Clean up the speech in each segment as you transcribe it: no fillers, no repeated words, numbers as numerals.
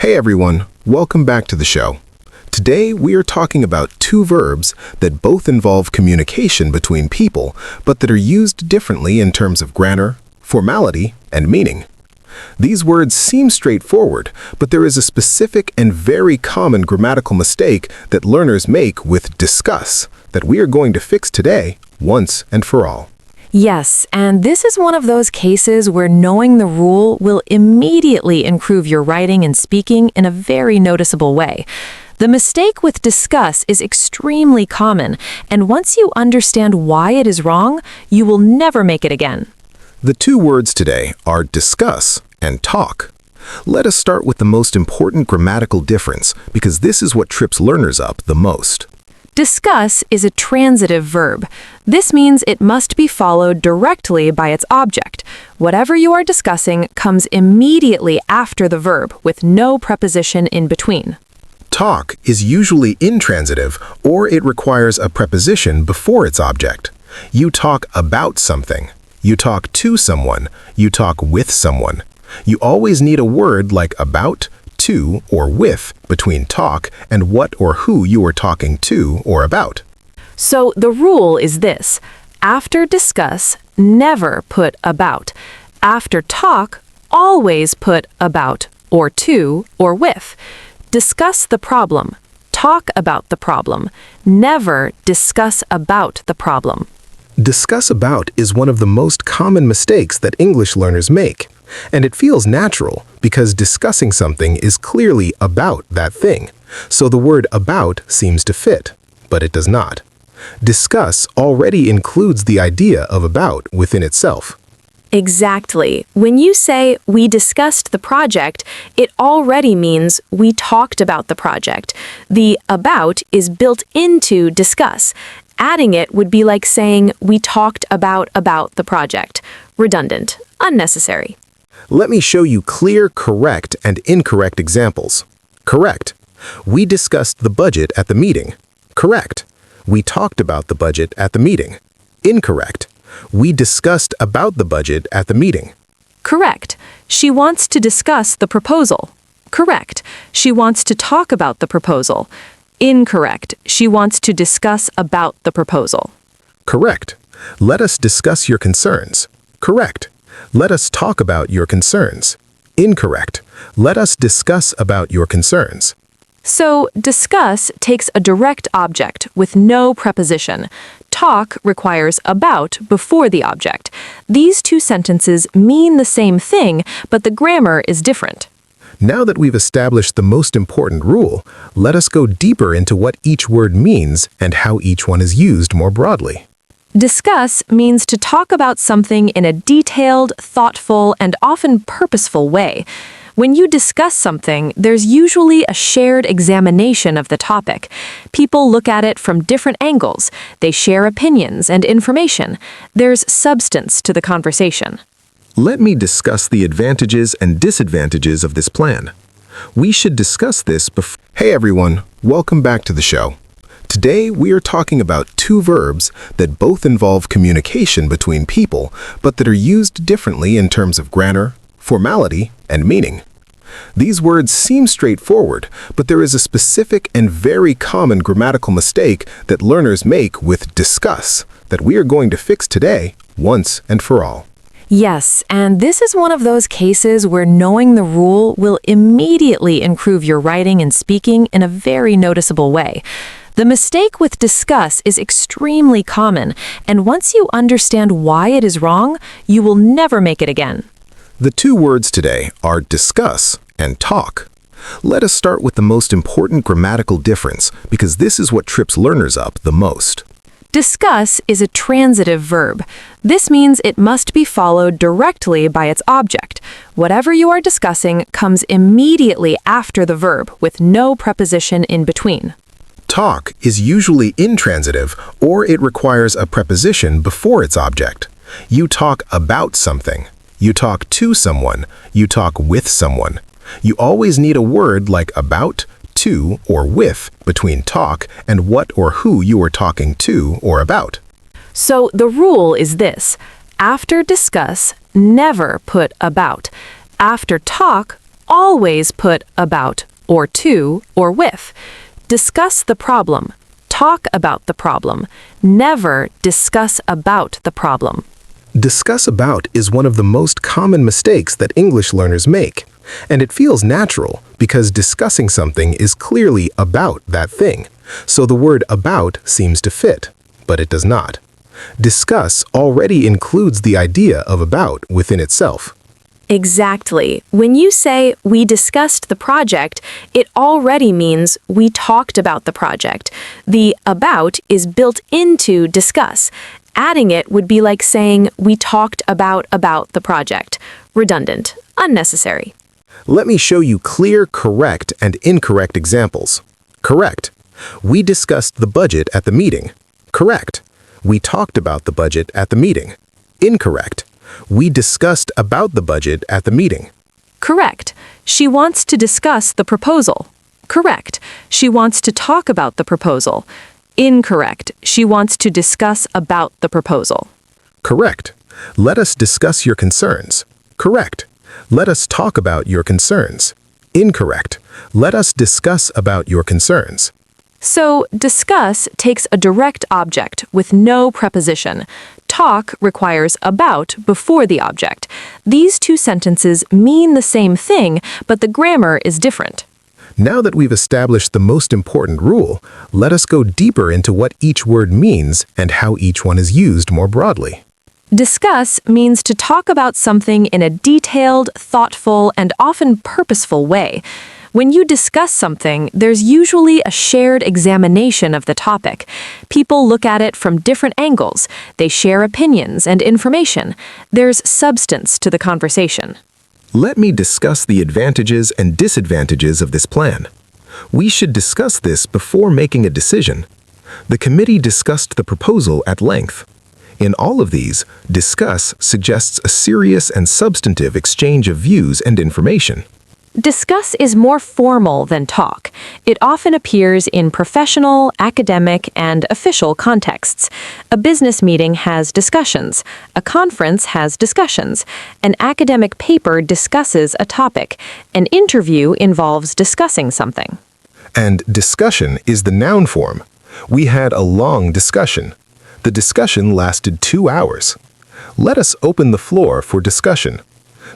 Hey everyone, welcome back to the show. Today we are talking about two verbs that both involve communication between people, but that are used differently in terms of grammar, formality, and meaning. These words seem straightforward, but there is a specific and very common grammatical mistake that learners make with discuss that we are going to fix today, once and for all. Yes, and this is one of those cases where knowing the rule will immediately improve your writing and speaking in a very noticeable way. The mistake with discuss is extremely common, and once you understand why it is wrong, you will never make it again. The two words today are discuss and talk. Let us start with the most important grammatical difference, because this is what trips learners up the most. Discuss is a transitive verb. This means it must be followed directly by its object. Whatever you are discussing comes immediately after the verb, with no preposition in between. Talk is usually intransitive, or it requires a preposition before its object. You talk about something. You talk to someone. You talk with someone. You always need a word like about, to, or with between talk and what or who you are talking to or about. So the rule is this: after discuss, never put about. After talk, always put about, or to, or with. Discuss the problem. Talk about the problem. Never discuss about the problem. Discuss about is one of the most common mistakes that English learners make. And it feels natural because discussing something is clearly about that thing. So the word about seems to fit, but it does not. Discuss already includes the idea of about within itself. Exactly. When you say, we discussed the project, it already means we talked about the project. The about is built into discuss. Adding it would be like saying, we talked about the project. Redundant. Unnecessary. Let me show you clear, correct, and incorrect examples. Correct. We discussed the budget at the meeting. Correct. We talked about the budget at the meeting. Incorrect. We discussed about the budget at the meeting. Correct. She wants to discuss the proposal. Correct. She wants to talk about the proposal. Incorrect. She wants to discuss about the proposal. Correct. Let us discuss your concerns. Correct. Let us talk about your concerns. Incorrect. Let us discuss about your concerns. So, discuss takes a direct object with no preposition. Talk requires about before the object. These two sentences mean the same thing, but the grammar is different. Now that we've established the most important rule, let us go deeper into what each word means and how each one is used more broadly. Discuss means to talk about something in a detailed, thoughtful, and often purposeful way. When you discuss something, there's usually a shared examination of the topic. People look at it from different angles. They share opinions and information. There's substance to the conversation. Let me discuss the advantages and disadvantages of this plan. We should discuss this before. Hey everyone, welcome back to the show. Today we are talking about two verbs that both involve communication between people, but that are used differently in terms of grammar, formality, and meaning. These words seem straightforward, but there is a specific and very common grammatical mistake that learners make with discuss that we are going to fix today, once and for all. Yes, and this is one of those cases where knowing the rule will immediately improve your writing and speaking in a very noticeable way. The mistake with discuss is extremely common, and once you understand why it is wrong, you will never make it again. The two words today are discuss and talk. Let us start with the most important grammatical difference, because this is what trips learners up the most. Discuss is a transitive verb. This means it must be followed directly by its object. Whatever you are discussing comes immediately after the verb, with no preposition in between. Talk is usually intransitive, or it requires a preposition before its object. You talk about something. You talk to someone. You talk with someone. You always need a word like about, to, or with between talk and what or who you are talking to or about. So the rule is this: after discuss, never put about. After talk, always put about, or to, or with. Discuss the problem. Talk about the problem. Never discuss about the problem. Discuss about is one of the most common mistakes that English learners make, and it feels natural because discussing something is clearly about that thing, so the word about seems to fit, but it does not. Discuss already includes the idea of about within itself. Exactly. When you say, we discussed the project, it already means we talked about the project. The about is built into discuss. Adding it would be like saying, we talked about the project. Redundant. Unnecessary. Let me show you clear correct and incorrect examples. Correct. We discussed the budget at the meeting. Correct. We talked about the budget at the meeting. Incorrect. We discussed about the budget at the meeting. Correct. She wants to discuss the proposal. Correct. She wants to talk about the proposal. Incorrect. She wants to discuss about the proposal. Correct. Let us discuss your concerns. Correct. Let us talk about your concerns. Incorrect. Let us discuss about your concerns. So, discuss takes a direct object with no preposition. Talk requires about before the object. These two sentences mean the same thing, but the grammar is different. Now that we've established the most important rule, let us go deeper into what each word means and how each one is used more broadly. Discuss means to talk about something in a detailed, thoughtful, and often purposeful way. When you discuss something, there's usually a shared examination of the topic. People look at it from different angles. They share opinions and information. There's substance to the conversation. Let me discuss the advantages and disadvantages of this plan. We should discuss this before making a decision. The committee discussed the proposal at length. In all of these, discuss suggests a serious and substantive exchange of views and information. Discuss is more formal than talk. It often appears in professional, academic, and official contexts. A business meeting has discussions. A conference has discussions. An academic paper discusses a topic. An interview involves discussing something. And discussion is the noun form. We had a long discussion. The discussion lasted 2 hours. Let us open the floor for discussion.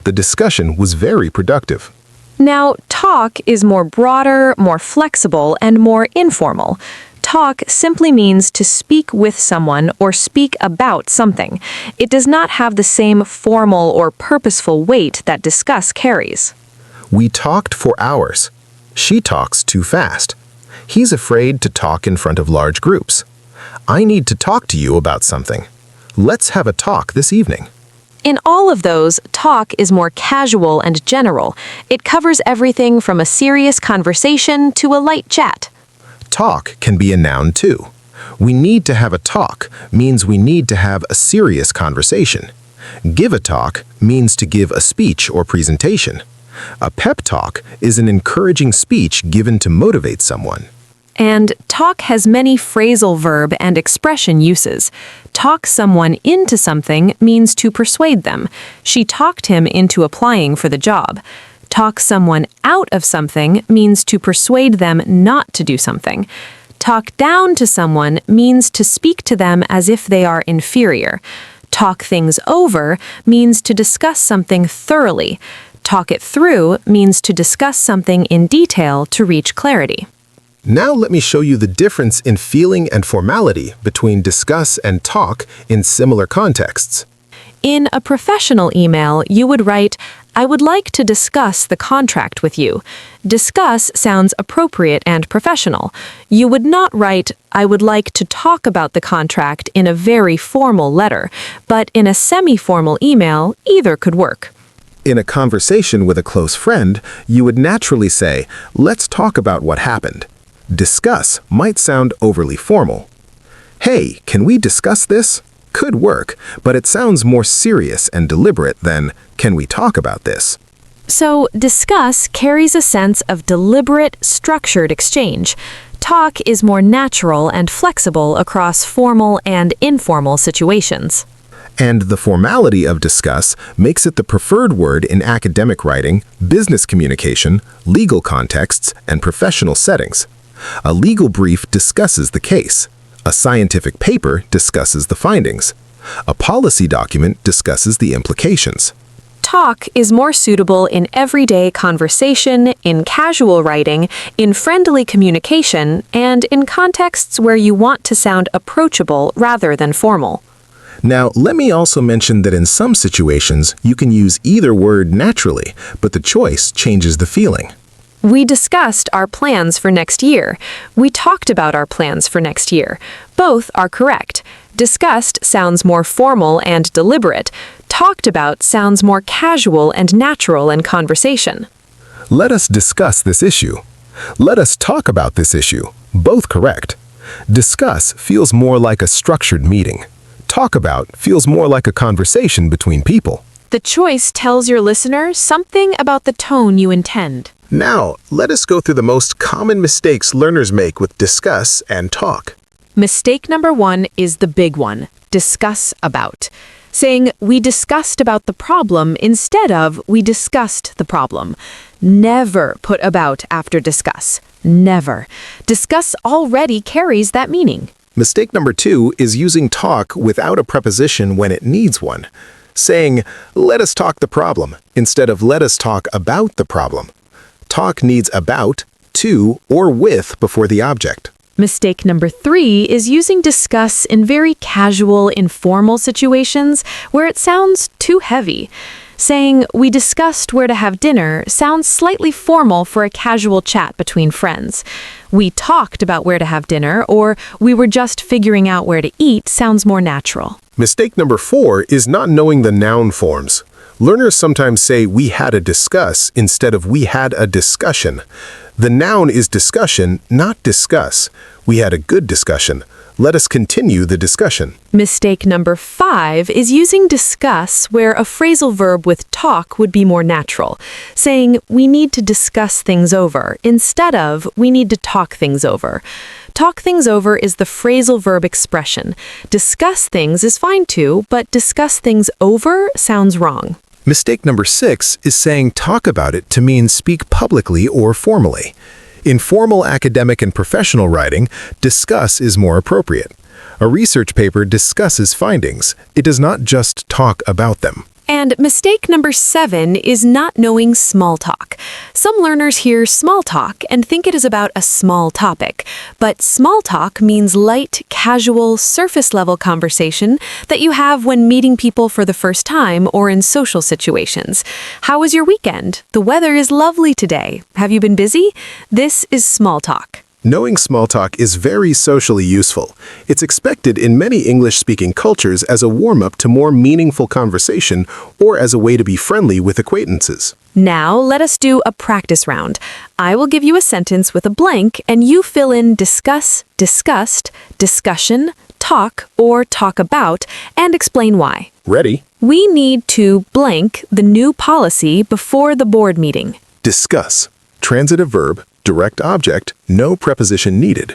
The discussion was very productive. Now, talk is more broader, more flexible, and more informal. Talk simply means to speak with someone or speak about something. It does not have the same formal or purposeful weight that discuss carries. We talked for hours. She talks too fast. He's afraid to talk in front of large groups. I need to talk to you about something. Let's have a talk this evening. In all of those, talk is more casual and general. It covers everything from a serious conversation to a light chat. Talk can be a noun too. We need to have a talk means we need to have a serious conversation. Give a talk means to give a speech or presentation. A pep talk is an encouraging speech given to motivate someone. And talk has many phrasal verb and expression uses. Talk someone into something means to persuade them. She talked him into applying for the job. Talk someone out of something means to persuade them not to do something. Talk down to someone means to speak to them as if they are inferior. Talk things over means to discuss something thoroughly. Talk it through means to discuss something in detail to reach clarity. Now let me show you the difference in feeling and formality between discuss and talk in similar contexts. In a professional email, you would write, I would like to discuss the contract with you. Discuss sounds appropriate and professional. You would not write, I would like to talk about the contract in a very formal letter, but in a semi-formal email, either could work. In a conversation with a close friend, you would naturally say, let's talk about what happened. Discuss might sound overly formal. Hey, can we discuss this? Could work, but it sounds more serious and deliberate than, can we talk about this? So, discuss carries a sense of deliberate, structured exchange. Talk is more natural and flexible across formal and informal situations. And the formality of discuss makes it the preferred word in academic writing, business communication, legal contexts, and professional settings. A legal brief discusses the case. A scientific paper discusses the findings. A policy document discusses the implications. Talk is more suitable in everyday conversation, in casual writing, in friendly communication, and in contexts where you want to sound approachable rather than formal. Now, let me also mention that in some situations, you can use either word naturally, but the choice changes the feeling. We discussed our plans for next year. We talked about our plans for next year. Both are correct. Discussed sounds more formal and deliberate. Talked about sounds more casual and natural in conversation. Let us discuss this issue. Let us talk about this issue. Both correct. Discuss feels more like a structured meeting. Talk about feels more like a conversation between people. The choice tells your listener something about the tone you intend. Now, let us go through the most common mistakes learners make with discuss and talk. Mistake number 1 is the big one. Discuss about. Saying, we discussed about the problem instead of we discussed the problem. Never put about after discuss. Never. Discuss already carries that meaning. Mistake number 2 is using talk without a preposition when it needs one. Saying, let us talk the problem, instead of let us talk about the problem. Talk needs about, to, or with before the object. Mistake number 3 is using discuss in very casual, informal situations where it sounds too heavy. Saying, we discussed where to have dinner sounds slightly formal for a casual chat between friends. We talked about where to have dinner, or we were just figuring out where to eat sounds more natural. Mistake number 4 is not knowing the noun forms. Learners sometimes say we had a discuss instead of we had a discussion. The noun is discussion, not discuss. We had a good discussion. Let us continue the discussion. Mistake number 5 is using discuss where a phrasal verb with talk would be more natural. Saying, we need to discuss things over, instead of we need to talk things over. Talk things over is the phrasal verb expression. Discuss things is fine too, but discuss things over sounds wrong. Mistake number 6 is saying talk about it to mean speak publicly or formally. In formal academic and professional writing, discuss is more appropriate. A research paper discusses findings. It does not just talk about them. And mistake number 7 is not knowing small talk. Some learners hear small talk and think it is about a small topic, but small talk means light, casual, surface-level conversation that you have when meeting people for the first time or in social situations. How was your weekend? The weather is lovely today. Have you been busy? This is small talk. Knowing small talk is very socially useful. It's expected in many English-speaking cultures as a warm-up to more meaningful conversation or as a way to be friendly with acquaintances. Now, let us do a practice round. I will give you a sentence with a blank, and you fill in discuss, discussed, discussion, talk, or talk about, and explain why. Ready? We need to blank the new policy before the board meeting. Discuss. Transitive verb, direct object, no preposition needed.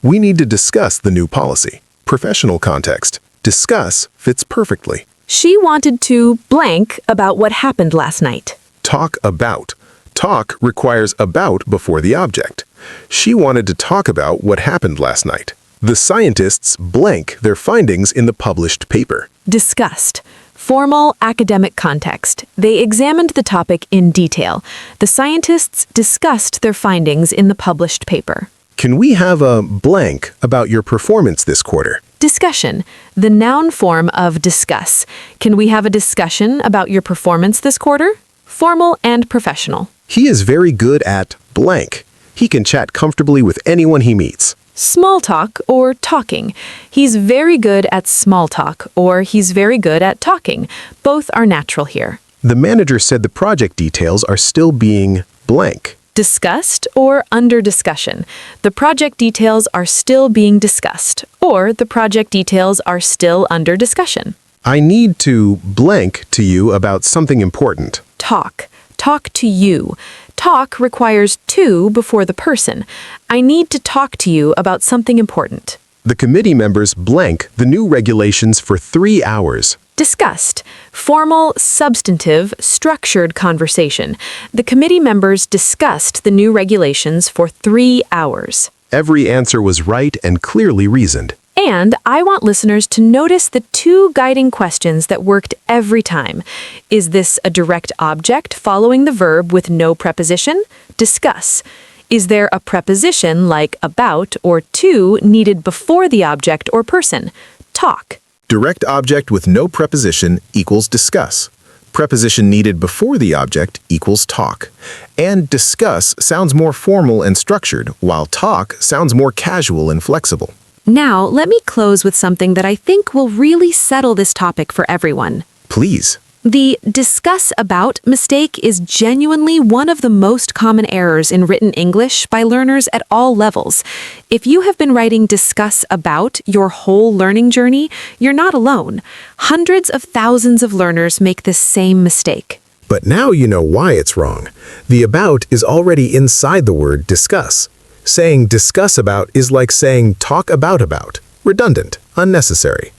We need to discuss the new policy. Professional context. Discuss fits perfectly. She wanted to blank about what happened last night. Talk about. Talk requires about before the object. She wanted to talk about what happened last night. The scientists blank their findings in the published paper. Discussed. Formal academic context. They examined the topic in detail. The scientists discussed their findings in the published paper. Can we have a blank about your performance this quarter? Discussion. The noun form of discuss. Can we have a discussion about your performance this quarter? Formal and professional. He is very good at blank. He can chat comfortably with anyone he meets. Small talk or talking. He's very good at small talk, or he's very good at talking. Both are natural here. The manager said the project details are still being blank. Discussed or under discussion. The project details are still being discussed, or the project details are still under discussion. I need to blank to you about something important. Talk. Talk to you. Talk requires to before the person. I need to talk to you about something important. The committee members blank the new regulations for 3 hours. Discussed. Formal, substantive, structured conversation. The committee members discussed the new regulations for 3 hours. Every answer was right and clearly reasoned. And I want listeners to notice the 2 guiding questions that worked every time. Is this a direct object following the verb with no preposition? Discuss. Is there a preposition like about or to needed before the object or person? Talk. Direct object with no preposition equals discuss. Preposition needed before the object equals talk. And discuss sounds more formal and structured, while talk sounds more casual and flexible. Now, let me close with something that I think will really settle this topic for everyone. Please. The discuss about mistake is genuinely one of the most common errors in written English by learners at all levels. If you have been writing discuss about your whole learning journey, you're not alone. Hundreds of thousands of learners make this same mistake. But now you know why it's wrong. The about is already inside the word discuss. Saying discuss about is like saying talk about. Redundant, unnecessary.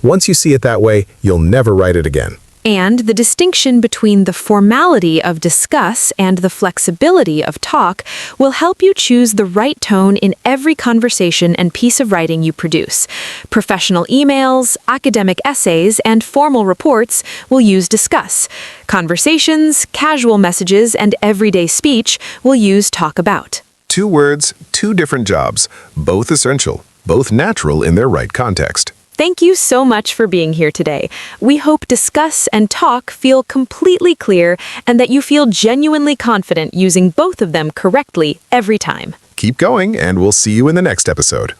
Once you see it that way, you'll never write it again. And the distinction between the formality of discuss and the flexibility of talk will help you choose the right tone in every conversation and piece of writing you produce. Professional emails, academic essays, and formal reports will use discuss. Conversations, casual messages, and everyday speech will use talk about. 2 words, 2 different jobs, both essential, both natural in their right context. Thank you so much for being here today. We hope discuss and talk feel completely clear and that you feel genuinely confident using both of them correctly every time. Keep going, and we'll see you in the next episode.